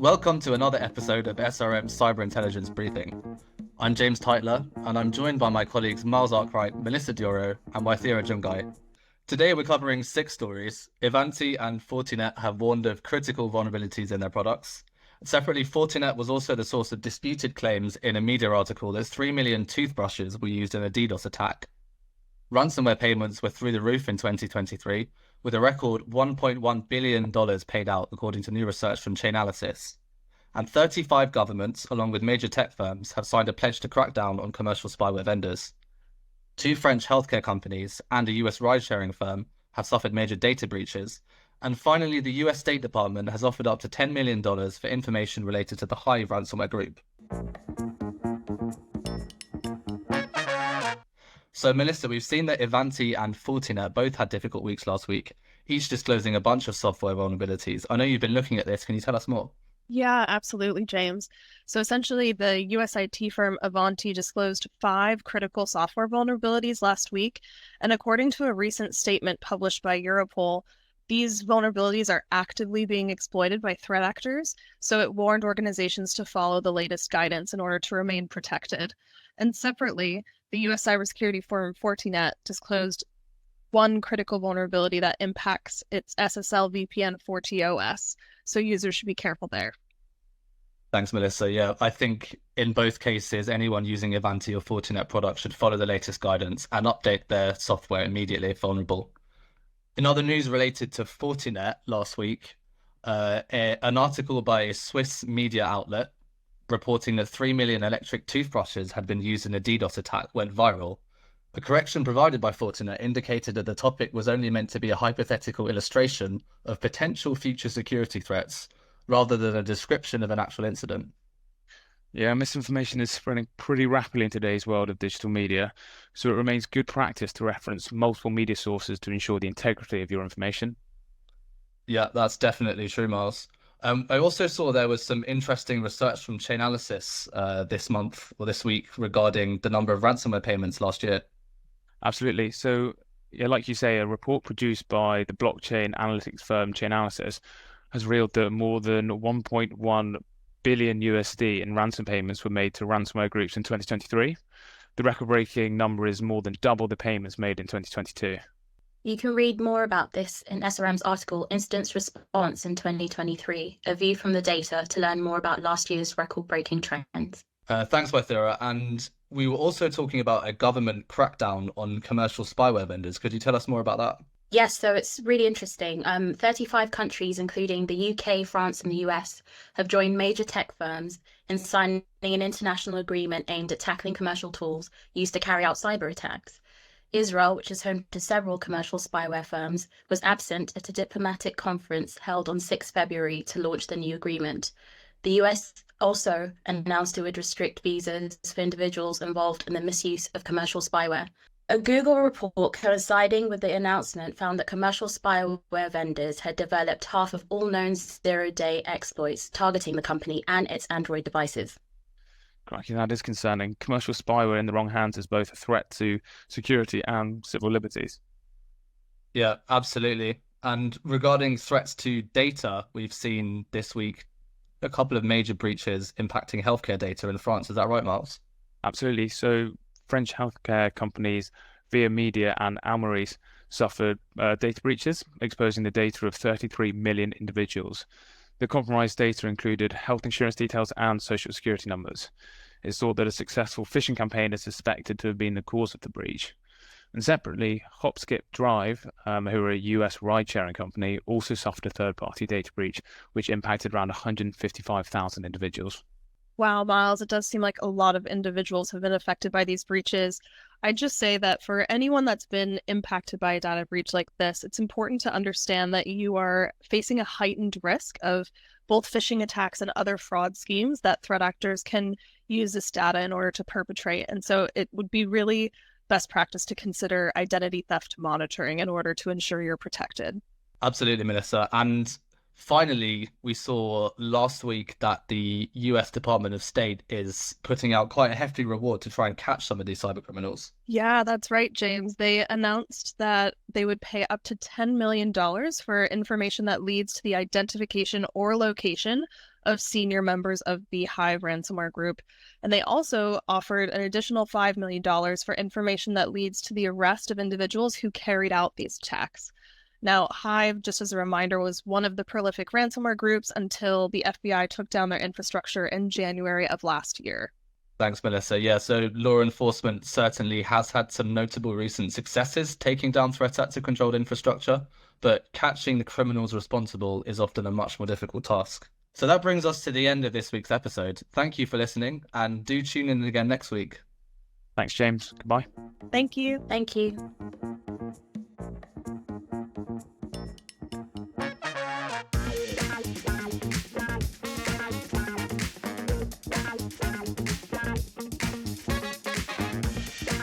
Welcome to another episode of SRM's Cyber Intelligence Briefing. I'm James Tytler, and I'm joined by my colleagues Miles Arkwright, Melissa DeOrio, and Waithera Junghae. Today we're covering 6 stories. Ivanti and Fortinet have warned of critical vulnerabilities in their products. Separately, Fortinet was also the source of disputed claims in a media article that 3 million toothbrushes were used in a DDoS attack. Ransomware payments were through the roof in 2023, with a record $1.1 billion paid out, according to new research from Chainalysis. And 35 governments, along with major tech firms, have signed a pledge to crack down on commercial spyware vendors. 2 French healthcare companies and a US ride-sharing firm have suffered major data breaches. And finally, the US State Department has offered up to $10 million for information related to the Hive ransomware group. So, Melissa, we've seen that Ivanti and Fortinet both had difficult weeks last week, each disclosing a bunch of software vulnerabilities. I know you've been looking at this. Can you tell us more? Yeah, absolutely, James. So essentially, the US IT firm Ivanti disclosed 5 critical software vulnerabilities last week. And according to a recent statement published by Europol, these vulnerabilities are actively being exploited by threat actors. So it warned organizations to follow the latest guidance in order to remain protected. And separately, the US cybersecurity firm Fortinet disclosed 1 critical vulnerability that impacts its SSL VPN FortiOS. So users should be careful there. Thanks, Melissa. Yeah, I think in both cases, anyone using Ivanti or Fortinet products should follow the latest guidance and update their software immediately if vulnerable. In other news related to Fortinet last week, an article by a Swiss media outlet reporting that 3 million electric toothbrushes had been used in a DDoS attack went viral. The correction provided by Fortinet indicated that the topic was only meant to be a hypothetical illustration of potential future security threats, rather than a description of an actual incident. Yeah, misinformation is spreading pretty rapidly in today's world of digital media, so it remains good practice to reference multiple media sources to ensure the integrity of your information. Yeah, that's definitely true, Miles. I also saw there was some interesting research from Chainalysis this week regarding the number of ransomware payments last year. Absolutely. So, yeah, like you say, a report produced by the blockchain analytics firm Chainalysis has revealed that more than 1.1 billion USD in ransom payments were made to ransomware groups in 2023. The record-breaking number is more than double the payments made in 2022. You can read more about this in SRM's article, Incident Response in 2023, A View from the Data, to learn more about last year's record-breaking trends. Thanks, Waithera. And we were also talking about a government crackdown on commercial spyware vendors. Could you tell us more about that? Yes, so it's really interesting. 35 countries, including the UK, France, and the US, have joined major tech firms in signing an international agreement aimed at tackling commercial tools used to carry out cyber attacks. Israel, which is home to several commercial spyware firms, was absent at a diplomatic conference held on 6 February to launch the new agreement. The US also announced it would restrict visas for individuals involved in the misuse of commercial spyware. A Google report coinciding with the announcement found that commercial spyware vendors had developed half of all known zero-day exploits targeting the company and its Android devices. Crikey, that is concerning. Commercial spyware in the wrong hands is both a threat to security and civil liberties. Yeah, absolutely. And regarding threats to data, we've seen this week a couple of major breaches impacting healthcare data in France. Is that right, Miles? Absolutely. So French healthcare companies Via Media and Almaris suffered data breaches, exposing the data of 33 million individuals. The compromised data included health insurance details and social security numbers. It's thought that a successful phishing campaign is suspected to have been the cause of the breach. And separately, Hopskip Drive, who are a US ride-sharing company, also suffered a third-party data breach, which impacted around 155,000 individuals. Wow, Miles, it does seem like a lot of individuals have been affected by these breaches. I'd just say that for anyone that's been impacted by a data breach like this, it's important to understand that you are facing a heightened risk of both phishing attacks and other fraud schemes that threat actors can use this data in order to perpetrate. And so it would be really best practice to consider identity theft monitoring in order to ensure you're protected. Absolutely, Melissa. And finally, we saw last week that the US Department of State is putting out quite a hefty reward to try and catch some of these cyber criminals. Yeah, that's right, James. They announced that they would pay up to $10 million for information that leads to the identification or location of senior members of the Hive ransomware group. And they also offered an additional $5 million for information that leads to the arrest of individuals who carried out these attacks. Now, Hive, just as a reminder, was one of the prolific ransomware groups until the FBI took down their infrastructure in January of last year. Thanks, Melissa. Yeah, so law enforcement certainly has had some notable recent successes taking down threat actor controlled infrastructure, but catching the criminals responsible is often a much more difficult task. So that brings us to the end of this week's episode. Thank you for listening, and do tune in again next week. Thanks, James. Goodbye. Thank you. Thank you.